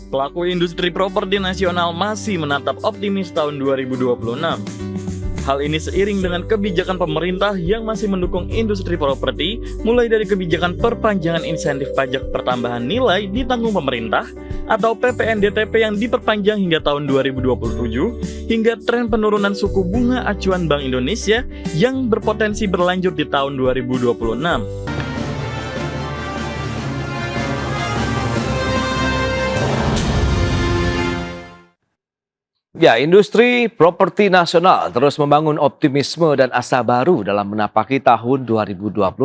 Pelaku industri properti nasional masih menatap optimis tahun 2026. Hal ini seiring dengan kebijakan pemerintah yang masih mendukung industri properti, mulai dari kebijakan perpanjangan insentif pajak pertambahan nilai ditanggung pemerintah atau PPNDTP yang diperpanjang hingga tahun 2027, hingga tren penurunan suku bunga acuan Bank Indonesia yang berpotensi berlanjut di tahun 2026. Ya, industri properti nasional terus membangun optimisme dan asa baru dalam menapaki tahun 2026.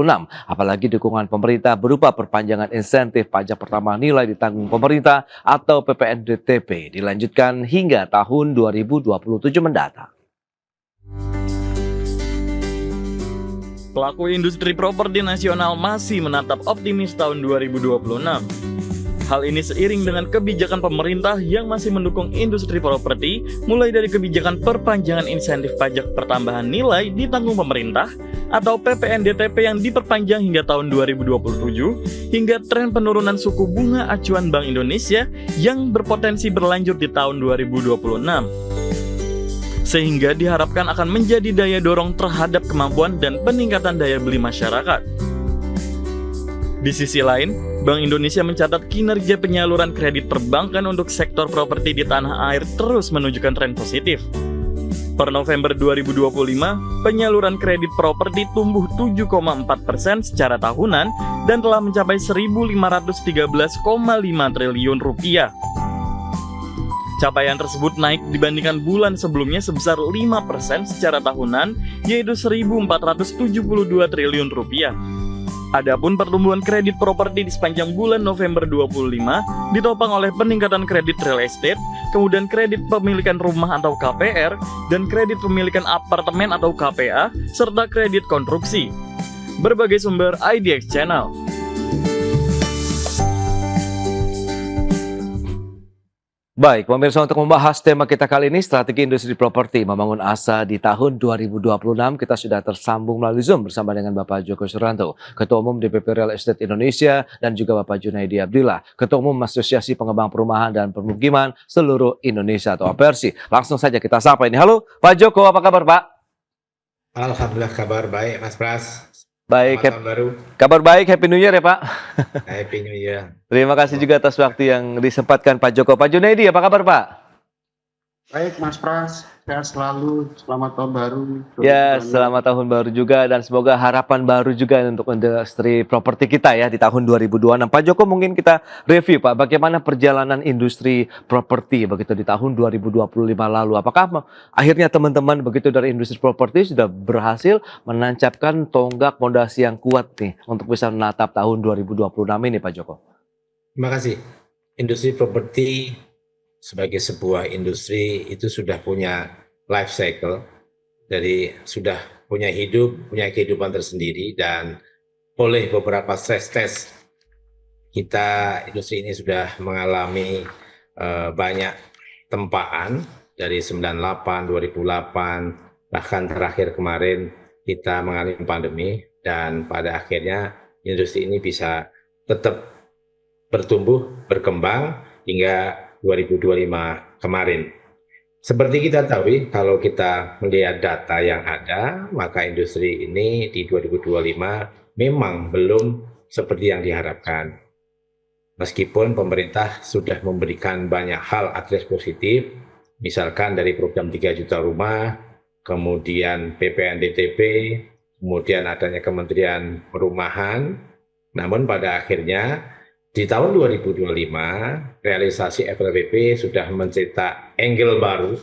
Apalagi dukungan pemerintah berupa perpanjangan insentif pajak pertama nilai ditanggung pemerintah atau PPNDTP dilanjutkan hingga tahun 2027 mendatang. Pelaku industri properti nasional masih menatap optimis tahun 2026. Hal ini seiring dengan kebijakan pemerintah yang masih mendukung industri properti, mulai dari kebijakan perpanjangan insentif pajak pertambahan nilai ditanggung pemerintah atau PPNDTP yang diperpanjang hingga tahun 2027, hingga tren penurunan suku bunga acuan Bank Indonesia yang berpotensi berlanjut di tahun 2026. Sehingga diharapkan akan menjadi daya dorong terhadap kemampuan dan peningkatan daya beli masyarakat. Di sisi lain, Bank Indonesia mencatat kinerja penyaluran kredit perbankan untuk sektor properti di tanah air terus menunjukkan tren positif. Per November 2025, penyaluran kredit properti tumbuh 7,4% secara tahunan dan telah mencapai 1.513,5 triliun rupiah. Capaian tersebut naik dibandingkan bulan sebelumnya sebesar 5% secara tahunan, yaitu 1.472 triliun rupiah. Adapun pertumbuhan kredit properti di sepanjang bulan November 2025 ditopang oleh peningkatan kredit real estate, kemudian kredit pemilikan rumah atau KPR, dan kredit pemilikan apartemen atau KPA, serta kredit konstruksi. Berbagai sumber IDX Channel. Baik, pemirsa, untuk membahas tema kita kali ini, strategi industri properti membangun asa di tahun 2026, kita sudah tersambung melalui Zoom bersama dengan Bapak Joko Suranto, Ketua Umum DPP Real Estate Indonesia, dan juga Bapak Junaidi Abdillah, Ketua Umum Asosiasi Pengembang Perumahan dan Permukiman Seluruh Indonesia atau APERSI. Langsung saja kita sapa ini. Halo, Pak Joko, apa kabar, Pak? Alhamdulillah, kabar baik, Mas Pras. Baik, Selamat tahun baru. kabar baik, Happy New Year ya, Pak. Happy New Year. Terima kasih juga atas waktu yang disempatkan Pak Joko. Pak Junaidi, apa kabar, Pak? Baik, Mas Pras, sehat selalu. Selamat tahun baru. Ya, selamat tahun baru juga dan semoga harapan baru juga untuk industri properti kita ya di tahun 2026. Pak Joko, mungkin kita review, Pak, bagaimana perjalanan industri properti begitu di tahun 2025 lalu. Apakah akhirnya teman-teman begitu dari industri properti sudah berhasil menancapkan tonggak fondasi yang kuat nih untuk bisa menatap tahun 2026 ini, Pak Joko? Terima kasih. Industri properti sebagai sebuah industri itu sudah punya life cycle, jadi sudah punya kehidupan tersendiri, dan oleh beberapa stress test kita, industri ini sudah mengalami banyak tempaan dari 98, 2008, bahkan terakhir kemarin kita mengalami pandemi, dan pada akhirnya industri ini bisa tetap bertumbuh, berkembang hingga 2025 kemarin. Seperti kita tahu, kalau kita melihat data yang ada, maka industri ini di 2025 memang belum seperti yang diharapkan. Meskipun pemerintah sudah memberikan banyak hal akses positif, misalkan dari program 3 juta rumah, kemudian PPNDTP, kemudian adanya Kementerian Perumahan, namun pada akhirnya di tahun 2025, realisasi FLPP sudah mencetak angle baru,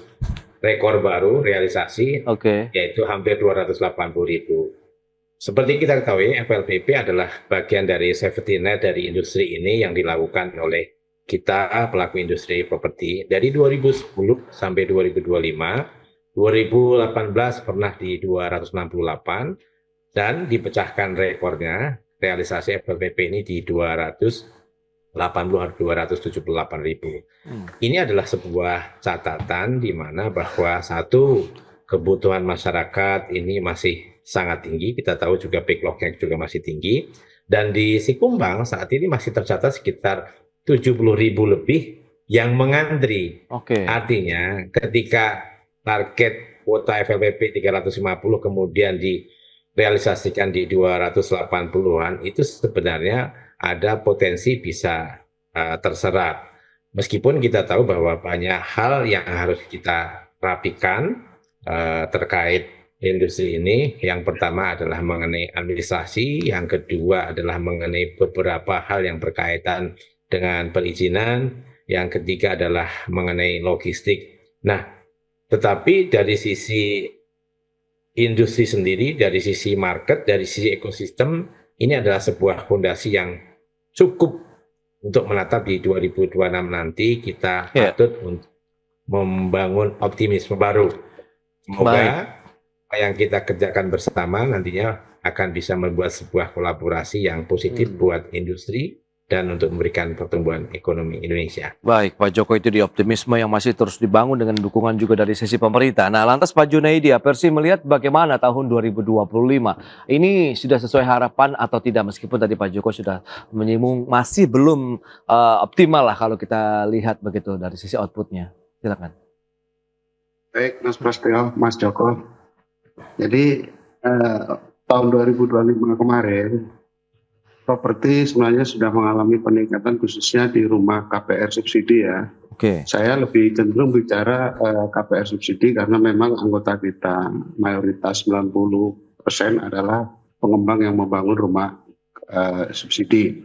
rekor baru realisasi, yaitu hampir 280.000. Seperti kita ketahui, FLPP adalah bagian dari safety net dari industri ini yang dilakukan oleh kita, pelaku industri properti. Dari 2010 sampai 2025, 2018 pernah di 268, dan dipecahkan rekornya, realisasi FLPP ini di 278.000. Ini adalah sebuah catatan di mana bahwa satu, kebutuhan masyarakat ini masih sangat tinggi. Kita tahu juga backlognya juga masih tinggi, dan di Sikumbang saat ini masih tercatat sekitar 70.000 lebih yang mengantri. Oke. Artinya ketika target kuota FLPP 350 kemudian direalisasikan di 280-an, itu sebenarnya ada potensi bisa terserap. Meskipun kita tahu bahwa banyak hal yang harus kita rapikan terkait industri ini. Yang pertama adalah mengenai administrasi, yang kedua adalah mengenai beberapa hal yang berkaitan dengan perizinan, yang ketiga adalah mengenai logistik. Nah, tetapi dari sisi industri sendiri, dari sisi market, dari sisi ekosistem, ini adalah sebuah fondasi yang cukup untuk menatap di 2026 nanti. Kita patut untuk membangun optimisme baru. Semoga apa yang kita kerjakan bersama nantinya akan bisa membuat sebuah kolaborasi yang positif buat industri dan untuk memberikan pertumbuhan ekonomi Indonesia. Baik, Pak Joko, itu di optimisme yang masih terus dibangun dengan dukungan juga dari sisi pemerintah. Nah, lantas Pak Junaidi, Apersi melihat bagaimana tahun 2025? Ini sudah sesuai harapan atau tidak? Meskipun tadi Pak Joko sudah menyinggung masih belum optimal lah kalau kita lihat begitu dari sisi outputnya. Silakan. Baik, Mas Prasetyo, Mas Joko. Jadi tahun 2025 kemarin, properti sebenarnya sudah mengalami peningkatan khususnya di rumah KPR subsidi ya. Oke. Saya lebih cenderung bicara KPR subsidi karena memang anggota kita mayoritas 90% adalah pengembang yang membangun rumah subsidi.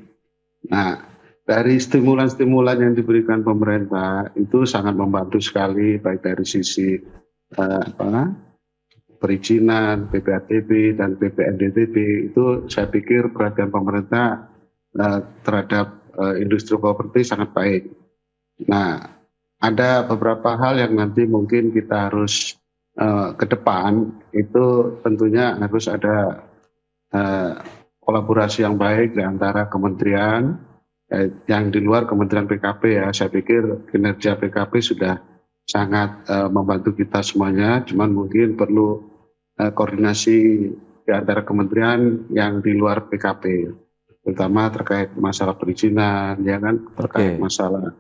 Nah, dari stimulan-stimulan yang diberikan pemerintah itu sangat membantu sekali, baik dari sisi perizinan, PPATB dan PPNDTB. Itu saya pikir perhatian pemerintah terhadap industri properti sangat baik. Nah, ada beberapa hal yang nanti mungkin kita harus ke depan, itu tentunya harus ada kolaborasi yang baik di antara kementerian, yang di luar Kementerian PKP ya. Saya pikir kinerja PKP sudah sangat membantu kita semuanya, cuman mungkin perlu koordinasi di antara kementerian yang di luar PKP, terutama terkait masalah perizinan, ya kan, terkait masalah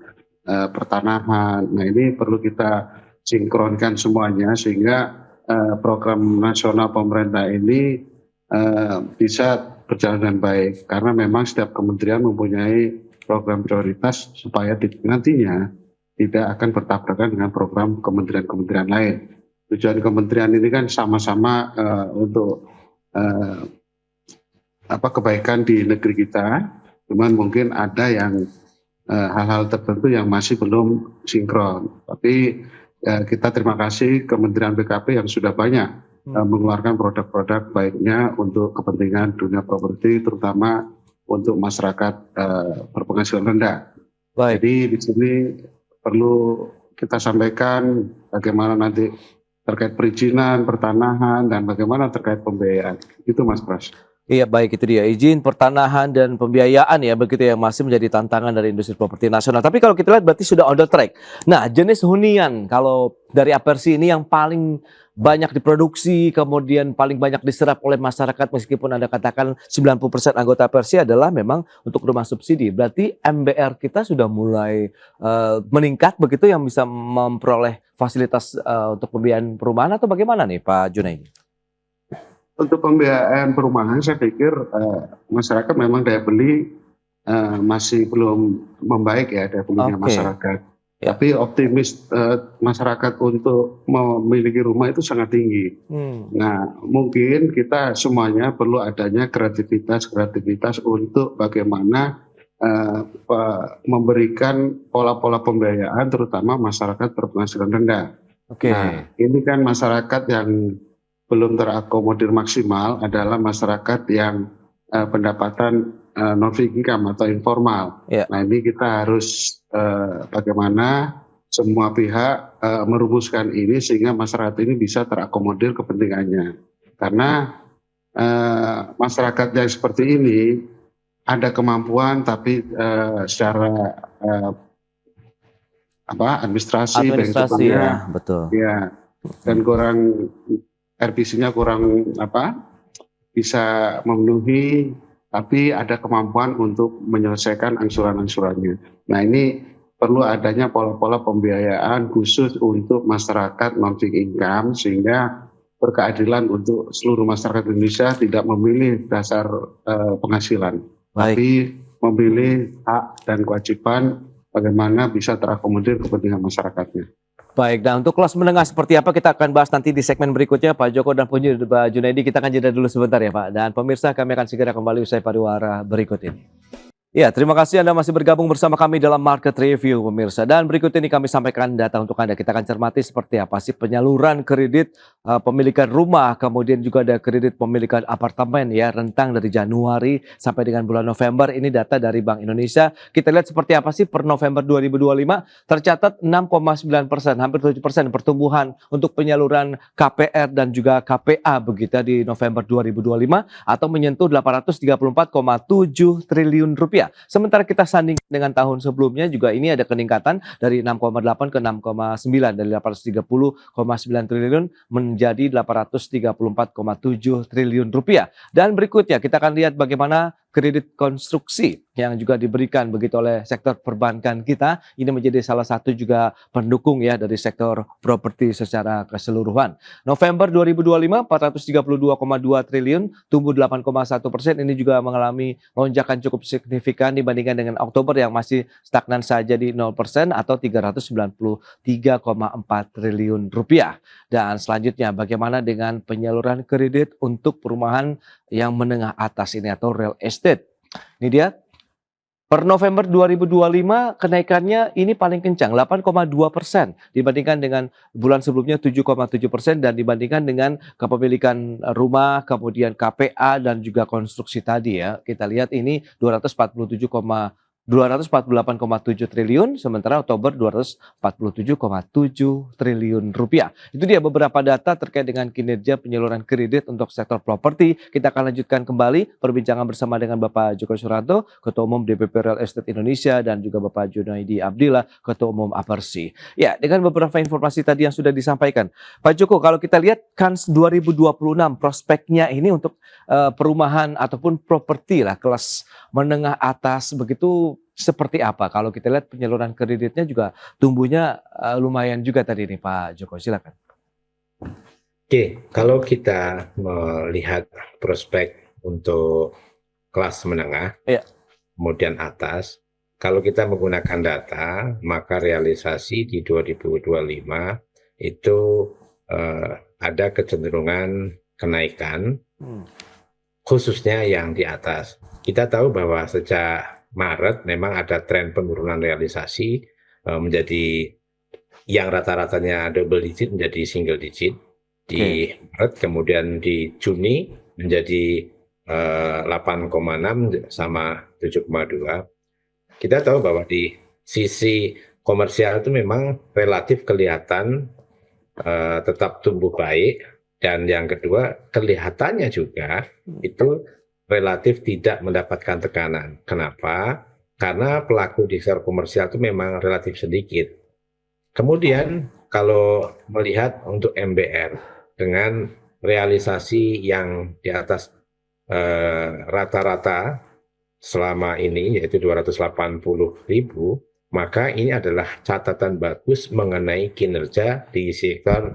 pertanahan. Nah, ini perlu kita sinkronkan semuanya sehingga program nasional pemerintah ini bisa berjalan dengan baik, karena memang setiap kementerian mempunyai program prioritas supaya nantinya tidak akan bertabrakan dengan program kementerian-kementerian lain. Tujuan kementerian ini kan sama-sama untuk kebaikan di negeri kita, cuman mungkin ada yang hal-hal tertentu yang masih belum sinkron. Tapi kita terima kasih Kementerian PKP yang sudah banyak mengeluarkan produk-produk baiknya untuk kepentingan dunia properti, terutama untuk masyarakat berpenghasilan rendah. Baik. Jadi di sini perlu kita sampaikan bagaimana nanti terkait perizinan, pertanahan, dan bagaimana terkait pembiayaan. Itu Mas Pras. Iya, baik, itu dia. Izin, pertanahan, dan pembiayaan ya, begitu yang masih menjadi tantangan dari industri properti nasional. Tapi kalau kita lihat berarti sudah on the track. Nah, jenis hunian kalau dari Apersi ini yang paling banyak diproduksi, kemudian paling banyak diserap oleh masyarakat, meskipun Anda katakan 90% anggota Apersi adalah memang untuk rumah subsidi. Berarti MBR kita sudah mulai meningkat begitu yang bisa memperoleh fasilitas untuk pembiayaan perumahan, atau bagaimana nih Pak Junaidi? Untuk pembiayaan perumahan saya pikir masyarakat memang daya beli masih belum membaik ya, daya belinya masyarakat. Ya. Tapi optimis masyarakat untuk memiliki rumah itu sangat tinggi. Nah, mungkin kita semuanya perlu adanya kreativitas untuk bagaimana memberikan pola-pola pembiayaan terutama masyarakat berpenghasilan rendah. Nah, ini kan masyarakat yang belum terakomodir maksimal adalah masyarakat yang pendapatan non-income atau informal. Nah, ini kita harus bagaimana semua pihak merumuskan ini sehingga masyarakat ini bisa terakomodir kepentingannya. Karena masyarakat yang seperti ini ada kemampuan tapi secara administrasi ya, betul. Ya, dan kurang RPC-nya kurang bisa memenuhi, tapi ada kemampuan untuk menyelesaikan angsuran-angsurannya. Nah, ini perlu adanya pola-pola pembiayaan khusus untuk masyarakat non-fixed income sehingga berkeadilan untuk seluruh masyarakat Indonesia, tidak memilih dasar penghasilan, Baik. tapi memilih hak dan kewajiban bagaimana bisa terakomodir kepentingan masyarakatnya. Baik, nah untuk kelas menengah seperti apa kita akan bahas nanti di segmen berikutnya. Pak Joko dan Pak Junaidi, kita akan jeda dulu sebentar ya Pak. Dan pemirsa, kami akan segera kembali usai pariwara berikut ini. Ya, terima kasih Anda masih bergabung bersama kami dalam Market Review, pemirsa. Dan berikut ini kami sampaikan data untuk Anda. Kita akan cermati seperti apa sih penyaluran kredit pemilikan rumah, kemudian juga ada kredit pemilikan apartemen ya, rentang dari Januari sampai dengan bulan November. Ini data dari Bank Indonesia. Kita lihat seperti apa sih per November 2025 tercatat 6,9%, hampir 7% pertumbuhan untuk penyaluran KPR dan juga KPA begitu di November 2025 atau menyentuh 834,7 triliun rupiah. Sementara kita sanding dengan tahun sebelumnya juga ini ada peningkatan dari 6,8 ke 6,9, dari 830,9 triliun menjadi 834,7 triliun rupiah. Dan berikutnya kita akan lihat bagaimana kredit konstruksi yang juga diberikan begitu oleh sektor perbankan kita. Ini menjadi salah satu juga pendukung ya dari sektor properti secara keseluruhan. November 2025 432,2 triliun, tumbuh 8,1%. Ini juga mengalami lonjakan cukup signifikan dibandingkan dengan Oktober yang masih stagnan saja di 0% atau 393,4 triliun rupiah. Dan selanjutnya bagaimana dengan penyaluran kredit untuk perumahan yang menengah atas ini atau real estate. Ini dia. Per November 2025 kenaikannya ini paling kencang 8,2% dibandingkan dengan bulan sebelumnya 7,7% dan dibandingkan dengan kepemilikan rumah, kemudian KPA dan juga konstruksi tadi ya. Kita lihat ini 248,7 triliun, sementara Oktober 247,7 triliun rupiah. Itu dia beberapa data terkait dengan kinerja penyaluran kredit untuk sektor properti. Kita akan lanjutkan kembali perbincangan bersama dengan Bapak Joko Suranto, Ketua Umum DPP Real Estate Indonesia, dan juga Bapak Junaidi Abdillah, Ketua Umum Apersi. Ya, dengan beberapa informasi tadi yang sudah disampaikan. Pak Joko, kalau kita lihat Kans 2026 prospeknya ini untuk perumahan ataupun properti lah kelas menengah atas begitu seperti apa? Kalau kita lihat penyaluran kreditnya juga tumbuhnya lumayan juga tadi nih Pak Joko, silakan. Oke, kalau kita melihat prospek untuk kelas menengah, Iya. kemudian atas, kalau kita menggunakan data, maka realisasi di 2025 itu ada kecenderungan kenaikan, khususnya yang di atas. Kita tahu bahwa sejak Maret memang ada tren penurunan realisasi menjadi yang rata-ratanya double digit menjadi single digit di Maret, kemudian di Juni menjadi 8,6 sama 7,2. Kita tahu bahwa di sisi komersial itu memang relatif kelihatan tetap tumbuh baik, dan yang kedua kelihatannya juga itu relatif tidak mendapatkan tekanan. Kenapa? Karena pelaku di sektor komersial itu memang relatif sedikit. Kemudian kalau melihat untuk MBR dengan realisasi yang di atas rata-rata selama ini yaitu 280.000, maka ini adalah catatan bagus mengenai kinerja di sektor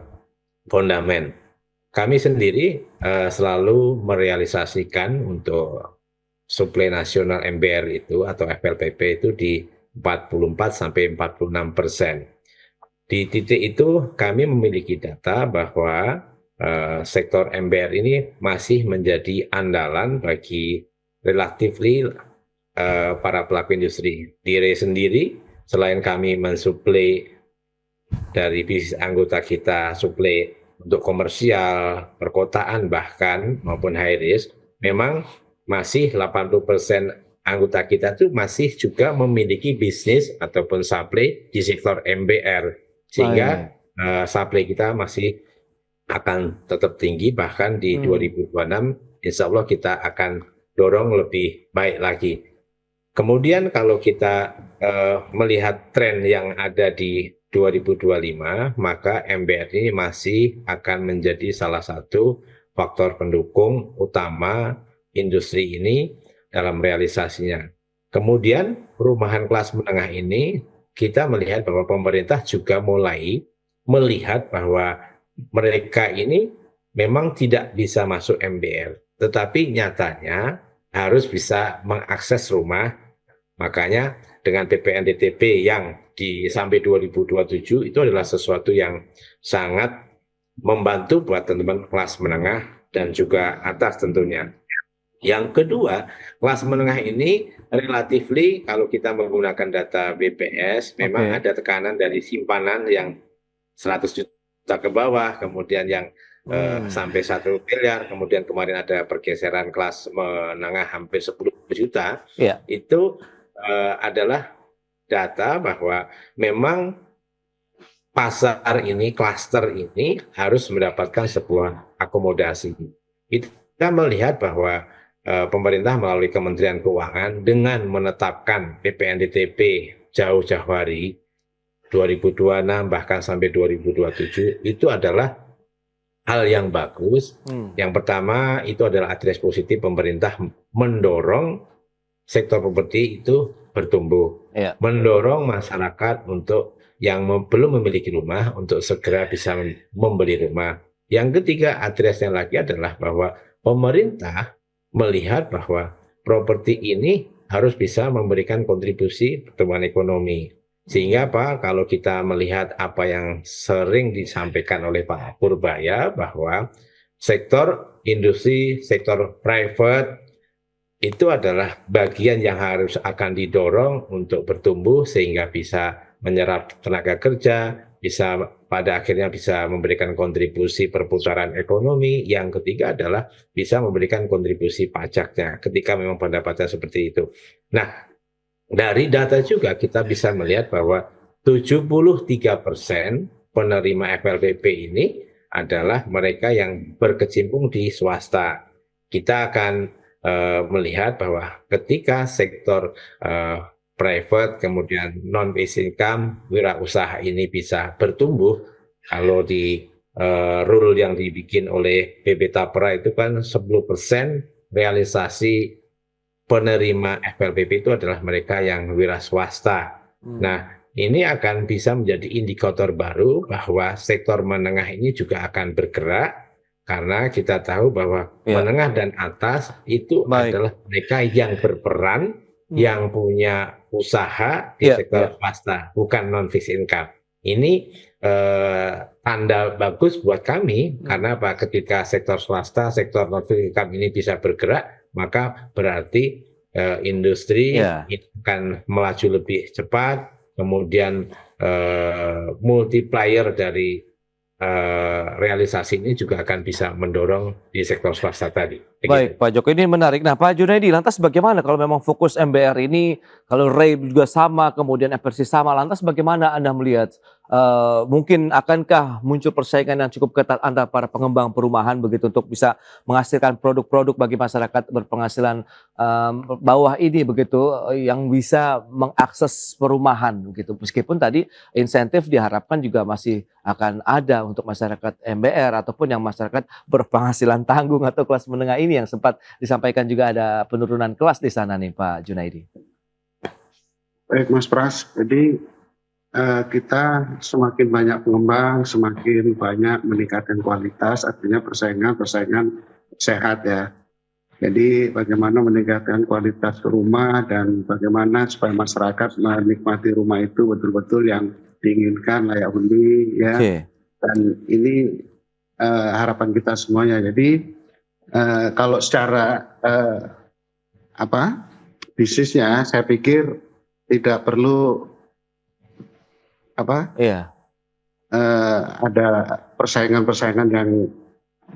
fondamen. Kami sendiri selalu merealisasikan untuk suplai nasional MBR itu atau FLPP itu di 44-46%. Di titik itu kami memiliki data bahwa sektor MBR ini masih menjadi andalan bagi relatively para pelaku industri. Dire sendiri selain kami mensuplai dari bisnis anggota kita, suplai untuk komersial, perkotaan bahkan maupun high risk, memang masih 80% anggota kita itu masih juga memiliki bisnis ataupun supply di sektor MBR, sehingga supply kita masih akan tetap tinggi, bahkan di 2026 insya Allah kita akan dorong lebih baik lagi. Kemudian kalau kita melihat tren yang ada di 2025, maka MBR ini masih akan menjadi salah satu faktor pendukung utama industri ini dalam realisasinya. Kemudian perumahan kelas menengah ini kita melihat bahwa pemerintah juga mulai melihat bahwa mereka ini memang tidak bisa masuk MBR, tetapi nyatanya harus bisa mengakses rumah. Makanya dengan PPNDTP yang sampai 2027 itu adalah sesuatu yang sangat membantu buat teman-teman kelas menengah dan juga atas tentunya. Yang kedua, kelas menengah ini relatifly kalau kita menggunakan data BPS, memang ada tekanan dari simpanan yang 100 juta ke bawah, kemudian yang sampai 1 miliar, kemudian kemarin ada pergeseran kelas menengah hampir 10 juta, itu adalah data bahwa memang pasar ini, klaster ini harus mendapatkan sebuah akomodasi. Kita melihat bahwa pemerintah melalui Kementerian Keuangan dengan menetapkan PPNDTP jauh-jauh hari 2026 bahkan sampai 2027 itu adalah hal yang bagus. Yang pertama itu adalah address positif pemerintah mendorong sektor properti itu bertumbuh, mendorong masyarakat untuk yang belum memiliki rumah untuk segera bisa membeli rumah. Yang ketiga addressnya lagi adalah bahwa pemerintah melihat bahwa properti ini harus bisa memberikan kontribusi pertumbuhan ekonomi. Sehingga Pak, kalau kita melihat apa yang sering disampaikan oleh Pak Purbaya bahwa sektor industri, sektor private itu adalah bagian yang harus akan didorong untuk bertumbuh sehingga bisa menyerap tenaga kerja, bisa pada akhirnya bisa memberikan kontribusi perputaran ekonomi. Yang ketiga adalah bisa memberikan kontribusi pajaknya ketika memang pendapatnya seperti itu. Nah, dari data juga kita bisa melihat bahwa 73% penerima FLPP ini adalah mereka yang berkecimpung di swasta. Kita akan melihat bahwa ketika sektor private kemudian non-basic income wirausaha ini bisa bertumbuh, kalau di rule yang dibikin oleh BP Tapra itu kan 10% realisasi penerima FLPP itu adalah mereka yang wira swasta. Nah, ini akan bisa menjadi indikator baru bahwa sektor menengah ini juga akan bergerak karena kita tahu bahwa menengah dan atas itu adalah mereka yang berperan, yang punya usaha di sektor swasta, bukan non-fixed income. Ini tanda bagus buat kami karena apa? Ketika sektor swasta, sektor non-fixed income ini bisa bergerak, maka berarti industri ini akan melaju lebih cepat, kemudian multiplier dari realisasi ini juga akan bisa mendorong di sektor swasta tadi. Baik, Pak Joko, ini menarik. Nah, Pak Junaidi, lantas bagaimana kalau memang fokus MBR ini, kalau Ray juga sama, kemudian FRC sama, lantas bagaimana Anda melihat mungkin akankah muncul persaingan yang cukup ketat antara para pengembang perumahan begitu untuk bisa menghasilkan produk-produk bagi masyarakat berpenghasilan bawah ini begitu yang bisa mengakses perumahan begitu. Meskipun tadi insentif diharapkan juga masih akan ada untuk masyarakat MBR ataupun yang masyarakat berpenghasilan tanggung atau kelas menengah ini yang sempat disampaikan juga ada penurunan kelas di sana nih Pak Junaidi. Baik Mas Pras, jadi kita semakin banyak pengembang, semakin banyak meningkatkan kualitas, artinya persaingan sehat ya. Jadi bagaimana meningkatkan kualitas rumah dan bagaimana supaya masyarakat menikmati rumah itu betul-betul yang diinginkan, layak huni ya. Dan ini harapan kita semuanya. Jadi kalau secara bisnisnya saya pikir tidak perlu ada persaingan yang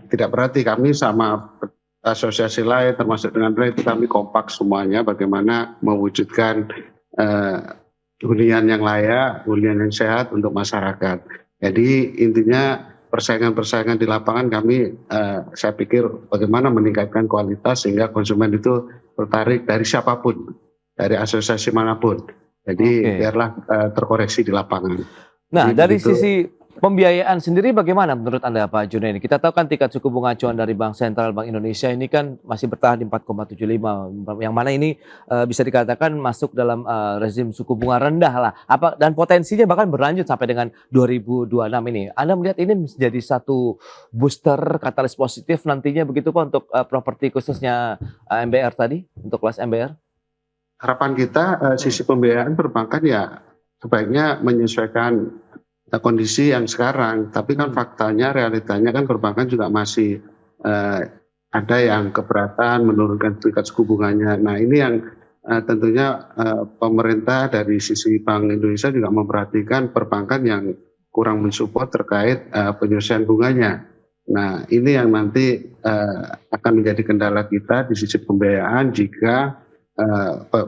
tidak berarti. Kami sama asosiasi lain termasuk dengan Ray itu kami kompak semuanya bagaimana mewujudkan hunian yang layak, hunian yang sehat untuk masyarakat. Jadi intinya persaingan di lapangan kami saya pikir bagaimana meningkatkan kualitas sehingga konsumen itu tertarik dari siapapun, dari asosiasi manapun. Jadi biarlah terkoreksi di lapangan. Nah, jadi dari begitu. sisi pembiayaan sendiri bagaimana menurut Anda Pak Junaidi? Kita tahu kan tingkat suku bunga acuan dari Bank Sentral Bank Indonesia ini kan masih bertahan di 4,75, yang mana ini bisa dikatakan masuk dalam rezim suku bunga rendah lah. Dan potensinya bahkan berlanjut sampai dengan 2026 ini. Anda melihat ini menjadi satu booster katalis positif nantinya begitu Pak untuk properti khususnya MBR tadi, untuk kelas MBR? Harapan kita sisi pembiayaan perbankan ya sebaiknya menyesuaikan kondisi yang sekarang, tapi kan faktanya, realitanya kan perbankan juga masih ada yang keberatan menurunkan tingkat suku bunganya. Nah ini yang tentunya pemerintah dari sisi Bank Indonesia juga memperhatikan perbankan yang kurang mensupport terkait penyelesaian bunganya. Nah ini yang nanti akan menjadi kendala kita di sisi pembiayaan jika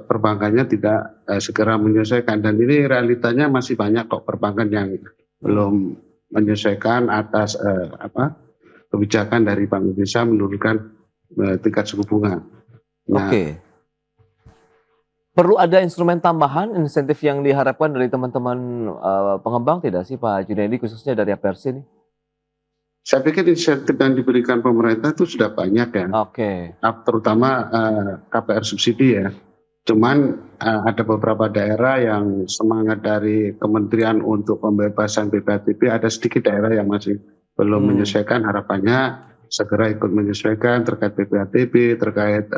perbankannya tidak segera menyelesaikan, dan ini realitanya masih banyak kok perbankan yang belum menyelesaikan atas kebijakan dari Bank Indonesia menurunkan tingkat suku bunga. Nah, Oke. Perlu ada instrumen tambahan insentif yang diharapkan dari teman-teman pengembang tidak sih Pak Junaidi, khususnya dari APRC ini? saya pikir insentif yang diberikan pemerintah itu sudah banyak ya. Oke. Terutama KPR subsidi ya. Cuman ada beberapa daerah yang semangat dari kementerian untuk pembebasan BPHTB, ada sedikit daerah yang masih belum menyesuaikan, harapannya segera ikut menyesuaikan terkait BPHTB, terkait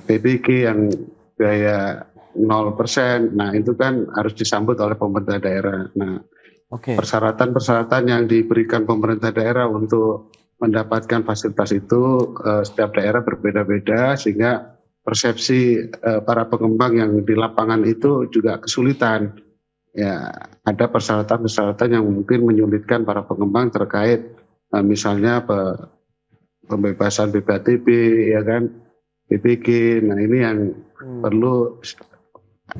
PBG yang biaya 0%. Nah itu kan harus disambut oleh pemerintah daerah. Nah persyaratan-persyaratan yang diberikan pemerintah daerah untuk mendapatkan fasilitas itu setiap daerah berbeda-beda, sehingga persepsi para pengembang yang di lapangan itu juga kesulitan. Ya, ada persyaratan-persyaratan yang mungkin menyulitkan para pengembang terkait misalnya pembebasan BPHTB, ya kan, BPG. Nah ini yang perlu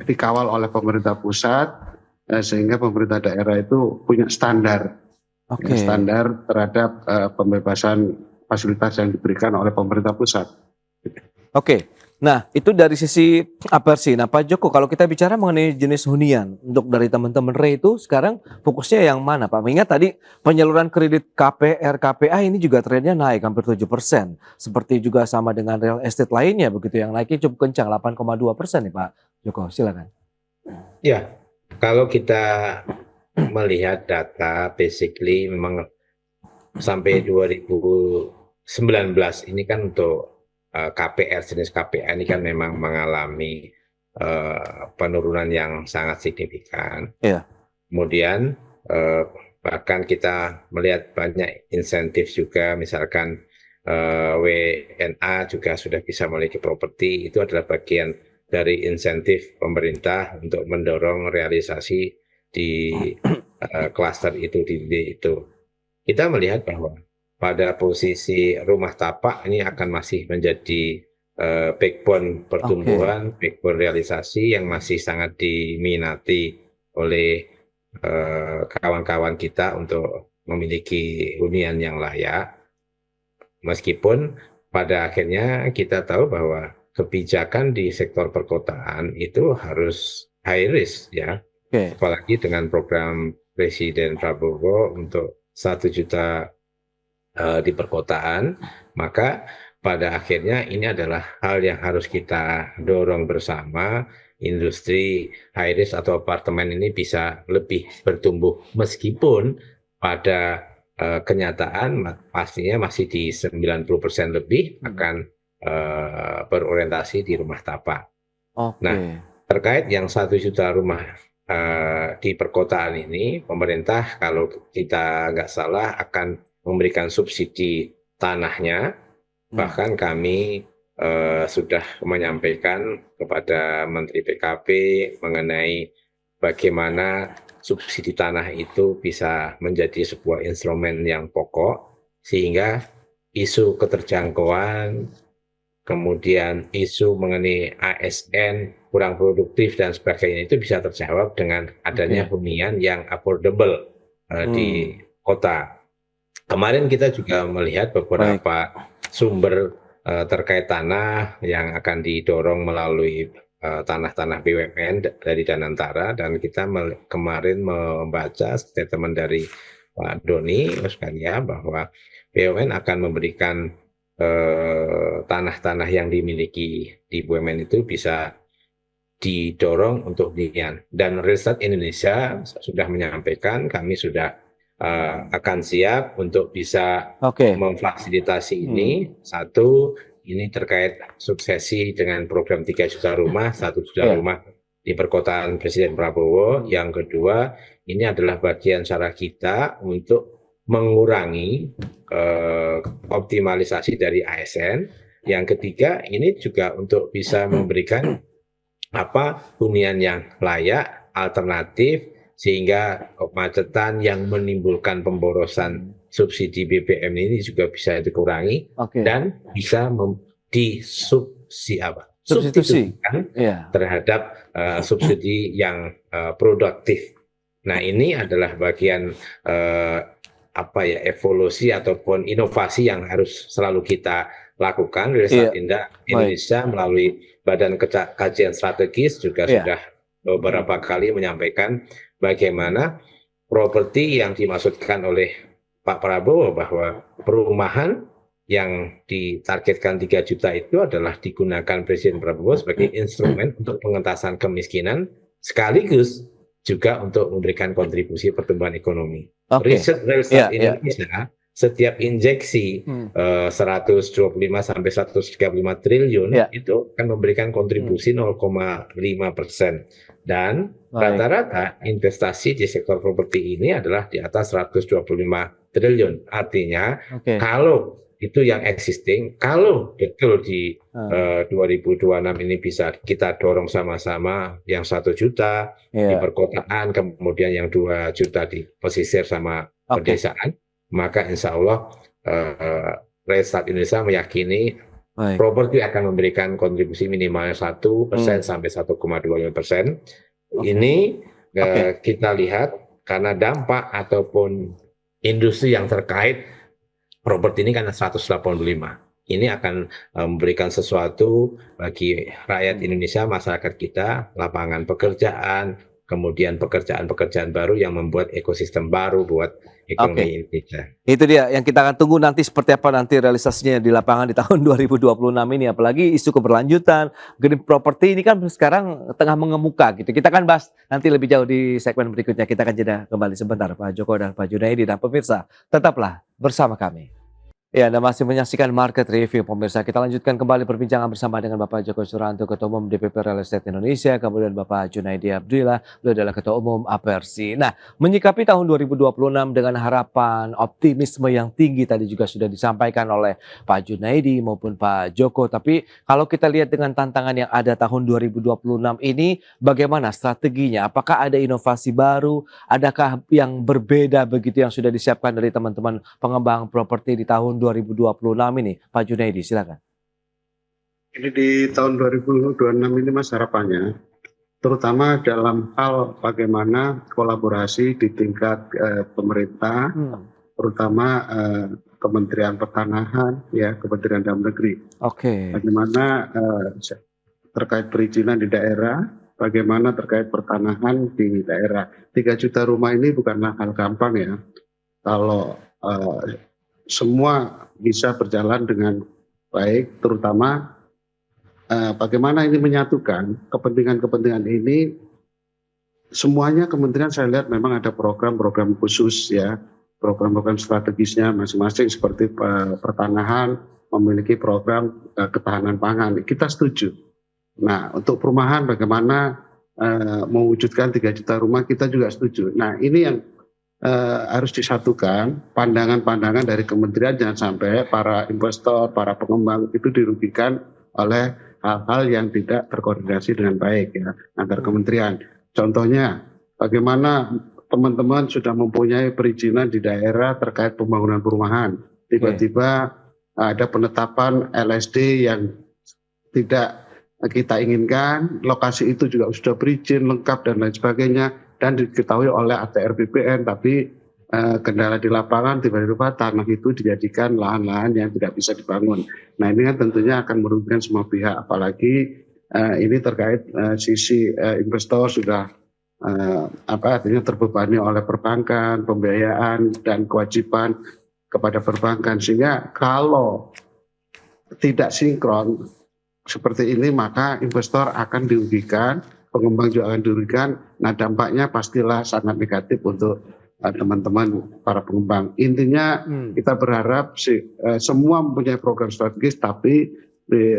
dikawal oleh pemerintah pusat, sehingga pemerintah daerah itu punya standar. Standar terhadap pembebasan fasilitas yang diberikan oleh pemerintah pusat. Nah itu dari sisi APRC. Nah Pak Joko, kalau kita bicara mengenai jenis hunian untuk dari teman-teman RE itu sekarang fokusnya yang mana Pak? Mengingat tadi penyaluran kredit KPR KPA ini juga trennya naik hampir 7%. Seperti juga sama dengan real estate lainnya begitu, yang naiknya cukup kencang 8,2% nih Pak Joko, silakan. Ya, kalau kita melihat data, basically memang sampai 2019 ini kan untuk KPR, jenis KPR ini kan memang mengalami penurunan yang sangat signifikan. Kemudian bahkan kita melihat banyak insentif juga, misalkan WNA juga sudah bisa memiliki properti, itu adalah bagian dari insentif pemerintah untuk mendorong realisasi di klaster itu, itu. Kita melihat bahwa pada posisi rumah tapak ini akan masih menjadi backbone pertumbuhan, backbone realisasi yang masih sangat diminati oleh kawan-kawan kita untuk memiliki hunian yang layak. Meskipun pada akhirnya kita tahu bahwa kebijakan di sektor perkotaan itu harus high risk ya. Apalagi dengan program Presiden Prabowo untuk 1 juta di perkotaan, maka pada akhirnya ini adalah hal yang harus kita dorong bersama. Industri high risk atau apartemen ini bisa lebih bertumbuh, meskipun pada kenyataan pastinya masih di 90% lebih akan berorientasi di rumah tapak. Nah, terkait yang 1 juta rumah di perkotaan ini, pemerintah kalau kita nggak salah akan memberikan subsidi tanahnya. Bahkan kami sudah menyampaikan kepada Menteri PKP mengenai bagaimana subsidi tanah itu bisa menjadi sebuah instrumen yang pokok, sehingga isu keterjangkauan, kemudian isu mengenai ASN kurang produktif dan sebagainya itu bisa terjawab dengan adanya hunian yang affordable di kota. Kemarin kita juga melihat beberapa sumber terkait tanah yang akan didorong melalui tanah-tanah BUMN dari Danantara, dan kita kemarin membaca statement dari Pak Doni Auskaria bahwa BUMN akan memberikan tanah-tanah yang dimiliki di BUMN itu bisa didorong untuk hunian. Dan Real Estate Indonesia sudah menyampaikan kami sudah akan siap untuk bisa Oke. memfasilitasi ini. Satu, ini terkait suksesi dengan program 3 juta rumah, 1 juta Iya. rumah di perkotaan Presiden Prabowo. Yang kedua, ini adalah bagian cara kita untuk mengurangi optimalisasi dari ASN. Yang ketiga, ini juga untuk bisa memberikan hunian yang layak, alternatif, sehingga kemacetan yang menimbulkan pemborosan subsidi BBM ini juga bisa dikurangi Oke. dan bisa Substitusi. substitusikan Iya. terhadap subsidi yang produktif. Nah, ini adalah bagian evolusi ataupun inovasi yang harus selalu kita lakukan. Real Estate Indonesia melalui Badan Kajian Strategis juga sudah beberapa kali menyampaikan bagaimana properti yang dimaksudkan oleh Pak Prabowo, bahwa perumahan yang ditargetkan 3 juta itu adalah digunakan Presiden Prabowo sebagai instrumen untuk pengentasan kemiskinan, sekaligus juga untuk memberikan kontribusi pertumbuhan ekonomi. Riset Real Estate Indonesia, setiap injeksi 125 sampai 135 triliun itu akan memberikan kontribusi 0,5%. Dan rata-rata investasi di sektor properti ini adalah di atas 125 triliun. Artinya kalau itu yang existing, kalau betul di 2026 ini bisa kita dorong sama-sama, yang 1 juta di perkotaan, kemudian yang 2 juta di pesisir sama pedesaan, maka insya Allah Real Estate Indonesia meyakini properti akan memberikan kontribusi minimalnya 1% sampai 1,25%. Ini kita lihat karena dampak ataupun industri yang terkait properti ini kan 185. Ini akan memberikan sesuatu bagi rakyat Indonesia, masyarakat kita, lapangan pekerjaan, kemudian pekerjaan-pekerjaan baru yang membuat ekosistem baru buat ekonomi Indonesia. Itu dia yang kita akan tunggu nanti seperti apa nanti realisasinya di lapangan di tahun 2026 ini, apalagi isu keberlanjutan green property ini kan sekarang tengah mengemuka gitu. Kita akan bahas nanti lebih jauh di segmen berikutnya. Kita akan jeda kembali sebentar, Pak Joko dan Pak Junaidi, dan pemirsa tetaplah bersama kami. Ya, Anda masih menyaksikan Market Review, pemirsa. Kita lanjutkan kembali perbincangan bersama dengan Bapak Joko Suranto, Ketua Umum DPP Real Estate Indonesia, kemudian Bapak Junaidi Abdillah, beliau adalah Ketua Umum APERSI. Nah, menyikapi tahun 2026 dengan harapan optimisme yang tinggi tadi juga sudah disampaikan oleh Pak Junaidi maupun Pak Joko. Tapi kalau kita lihat dengan tantangan yang ada tahun 2026 ini, bagaimana strateginya? Apakah ada inovasi baru? Adakah yang berbeda begitu yang sudah disiapkan dari teman-teman pengembang properti di tahun 2026 ini, Pak Junaidi, silakan. Ini di tahun 2026 ini Mas harapannya, terutama dalam hal bagaimana kolaborasi di tingkat pemerintah, terutama Kementerian Pertanahan, ya Kementerian Dalam Negeri. Bagaimana terkait perizinan di daerah, bagaimana terkait pertanahan di daerah. 3 juta rumah ini bukanlah hal gampang ya. Kalau semua bisa berjalan dengan baik, terutama bagaimana ini menyatukan kepentingan-kepentingan ini. Semuanya kementerian saya lihat memang ada program-program khusus ya, program-program strategisnya masing-masing, seperti pertanahan memiliki program ketahanan pangan, kita setuju. Nah, untuk perumahan bagaimana mewujudkan 3 juta rumah, kita juga setuju. Nah, ini yang harus disatukan, pandangan-pandangan dari kementerian, jangan sampai para investor, para pengembang itu dirugikan oleh hal-hal yang tidak terkoordinasi dengan baik ya antar kementerian. Contohnya, bagaimana teman-teman sudah mempunyai perizinan di daerah terkait pembangunan perumahan, tiba-tiba ada penetapan LSD yang tidak kita inginkan, lokasi itu juga sudah berizin lengkap dan lain sebagainya, dan diketahui oleh ATR BPN, tapi kendala di lapangan tiba-tiba tanah itu dijadikan lahan-lahan yang tidak bisa dibangun. Nah, ini kan tentunya akan merugikan semua pihak, apalagi ini terkait sisi investor sudah artinya terbebani oleh perbankan, pembiayaan dan kewajiban kepada perbankan, sehingga kalau tidak sinkron seperti ini maka investor akan dirugikan, pengembang juga akan dirugikan. Nah, dampaknya pastilah sangat negatif untuk teman-teman para pengembang. Intinya kita berharap semua mempunyai program strategis, tapi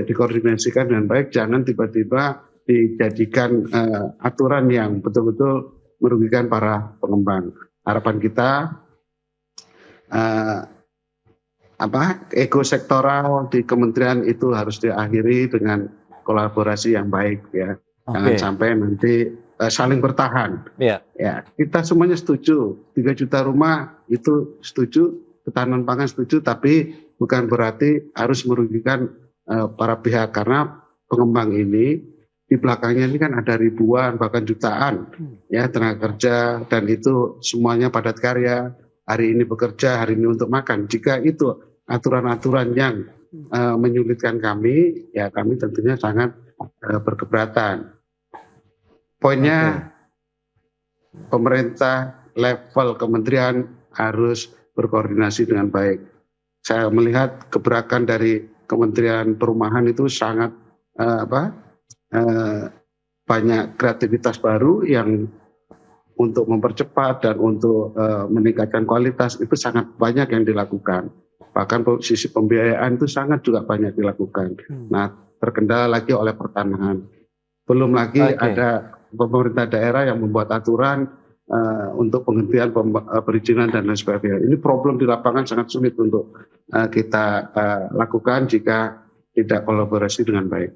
dikoordinasikan dengan baik, jangan tiba-tiba dijadikan aturan yang betul-betul merugikan para pengembang. Harapan kita ego sektoral di kementerian itu harus diakhiri dengan kolaborasi yang baik ya. Jangan sampai nanti saling bertahan. Ya, kita semuanya setuju 3 juta rumah itu setuju, ketahanan pangan setuju, tapi bukan berarti harus merugikan para pihak, karena pengembang ini di belakangnya ini kan ada ribuan bahkan jutaan ya tenaga kerja, dan itu semuanya padat karya, hari ini bekerja, hari ini untuk makan. Jika itu aturan-aturan yang menyulitkan kami, ya kami tentunya sangat berkeberatan. Poinnya pemerintah level kementerian harus berkoordinasi dengan baik. Saya melihat gebrakan dari Kementerian Perumahan itu sangat banyak kreativitas baru yang untuk mempercepat dan untuk meningkatkan kualitas, itu sangat banyak yang dilakukan. Bahkan sisi pembiayaan itu sangat juga banyak dilakukan. Nah, terkendala lagi oleh pertanahan. Belum lagi ada pemerintah daerah yang membuat aturan untuk penghentian perizinan dan lain sebagainya. Ini problem di lapangan sangat sulit untuk kita lakukan jika tidak kolaborasi dengan baik.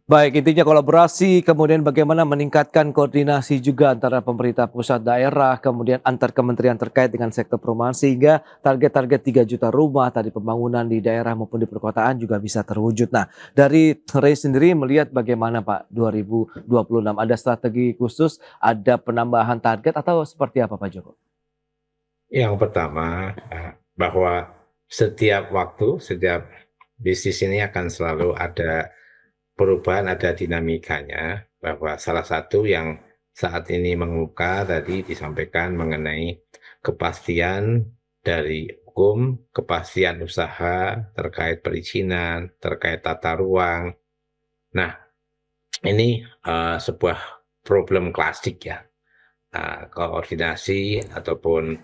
Baik, intinya kolaborasi, kemudian bagaimana meningkatkan koordinasi juga antara pemerintah pusat, daerah, kemudian antar kementerian terkait dengan sektor perumahan, sehingga target-target 3 juta rumah tadi pembangunan di daerah maupun di perkotaan juga bisa terwujud. Nah, dari Ray sendiri melihat bagaimana Pak 2026, ada strategi khusus, ada penambahan target atau seperti apa Pak Joko? Yang pertama, bahwa setiap waktu, setiap bisnis ini akan selalu ada perubahan, ada dinamikanya, bahwa salah satu yang saat ini mengemuka tadi disampaikan mengenai kepastian dari hukum, kepastian usaha terkait perizinan, terkait tata ruang. Nah, ini sebuah problem klasik ya, koordinasi ataupun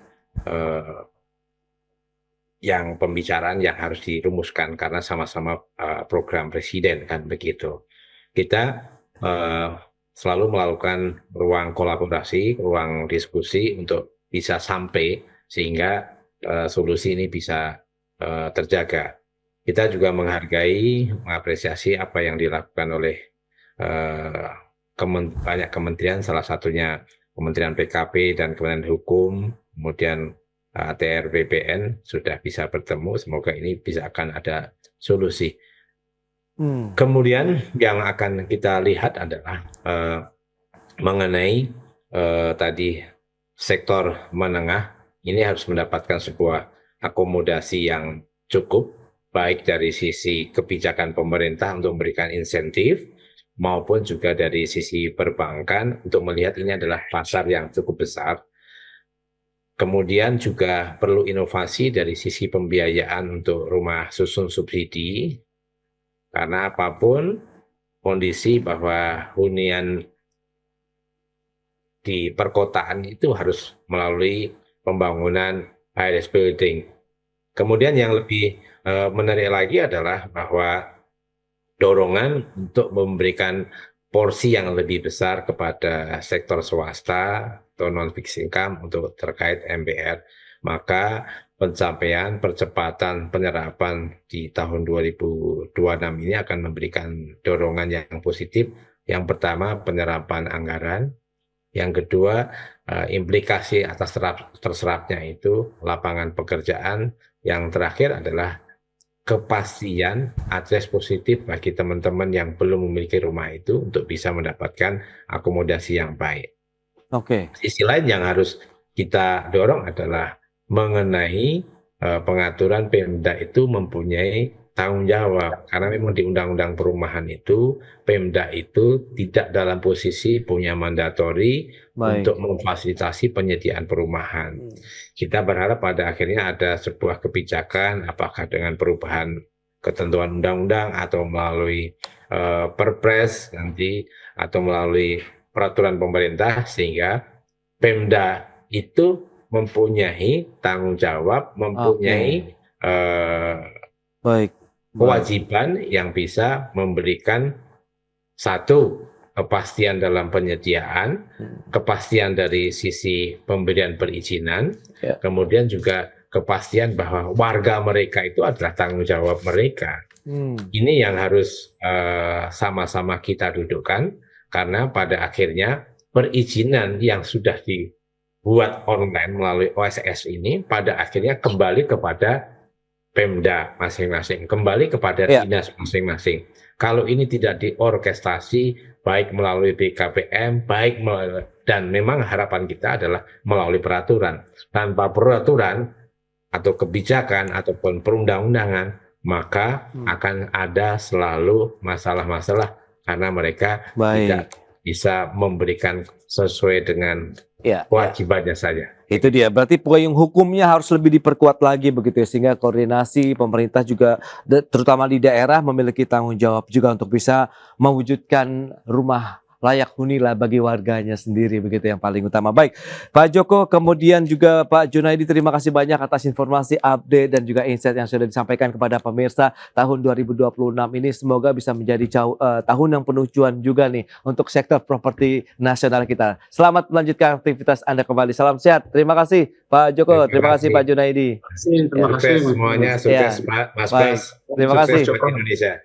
yang pembicaraan yang harus dirumuskan karena sama-sama program presiden kan begitu. Kita selalu melakukan ruang kolaborasi, ruang diskusi untuk bisa sampai sehingga solusi ini bisa terjaga. Kita juga menghargai, mengapresiasi apa yang dilakukan oleh banyak kementerian, salah satunya Kementerian PKP dan Kementerian Hukum, kemudian ATR BPN sudah bisa bertemu, semoga ini bisa akan ada solusi. Kemudian yang akan kita lihat adalah mengenai tadi sektor menengah, ini harus mendapatkan sebuah akomodasi yang cukup, baik dari sisi kebijakan pemerintah untuk memberikan insentif, maupun juga dari sisi perbankan untuk melihat ini adalah pasar yang cukup besar. Kemudian juga perlu inovasi dari sisi pembiayaan untuk rumah susun subsidi, karena apapun kondisi bahwa hunian di perkotaan itu harus melalui pembangunan high-rise building. Kemudian yang lebih menarik lagi adalah bahwa dorongan untuk memberikan porsi yang lebih besar kepada sektor swasta atau non-fixed income untuk terkait MBR. Maka pencapaian percepatan penyerapan di tahun 2026 ini akan memberikan dorongan yang positif. Yang pertama, penyerapan anggaran. Yang kedua, implikasi atas terserapnya itu lapangan pekerjaan. Yang terakhir adalah kepastian akses positif bagi teman-teman yang belum memiliki rumah itu untuk bisa mendapatkan akomodasi yang baik. Sisi lain yang harus kita dorong adalah mengenai pengaturan Pemda itu mempunyai tanggung jawab, karena memang di Undang-Undang Perumahan itu Pemda itu tidak dalam posisi punya mandatori Baik. untuk memfasilitasi penyediaan perumahan. Kita berharap pada akhirnya ada sebuah kebijakan, apakah dengan perubahan ketentuan undang-undang atau melalui Perpres nanti atau melalui peraturan pemerintah, sehingga Pemda itu mempunyai tanggung jawab, mempunyai Baik. kewajiban yang bisa memberikan satu kepastian dalam penyediaan, kepastian dari sisi pemberian perizinan, Ya. kemudian juga kepastian bahwa warga mereka itu adalah tanggung jawab mereka. Ini yang harus sama-sama kita dudukkan, karena pada akhirnya perizinan yang sudah dibuat online melalui OSS ini pada akhirnya kembali kepada Pemda masing-masing, kembali kepada Ya. dinas masing-masing. Kalau ini tidak diorkestrasi, baik melalui BKPM, dan memang harapan kita adalah melalui peraturan. Tanpa peraturan atau kebijakan ataupun perundang-undangan, maka akan ada selalu masalah-masalah karena mereka tidak bisa memberikan sesuai dengan kewajibannya saja. Itu dia, berarti payung hukumnya harus lebih diperkuat lagi begitu ya, sehingga koordinasi pemerintah juga terutama di daerah memiliki tanggung jawab juga untuk bisa mewujudkan rumah layak huni lah bagi warganya sendiri, begitu yang paling utama. Baik, Pak Joko, kemudian juga Pak Junaidi, terima kasih banyak atas informasi, update dan juga insight yang sudah disampaikan kepada pemirsa. Tahun 2026 ini semoga bisa menjadi tahun yang penuh cuan juga nih untuk sektor properti nasional kita. Selamat melanjutkan aktivitas Anda kembali. Salam sehat. Terima kasih Pak Joko, terima kasih Pak Junaidi. Terima kasih semuanya, sukses Mas Bas. Terima kasih Sukses buat Indonesia.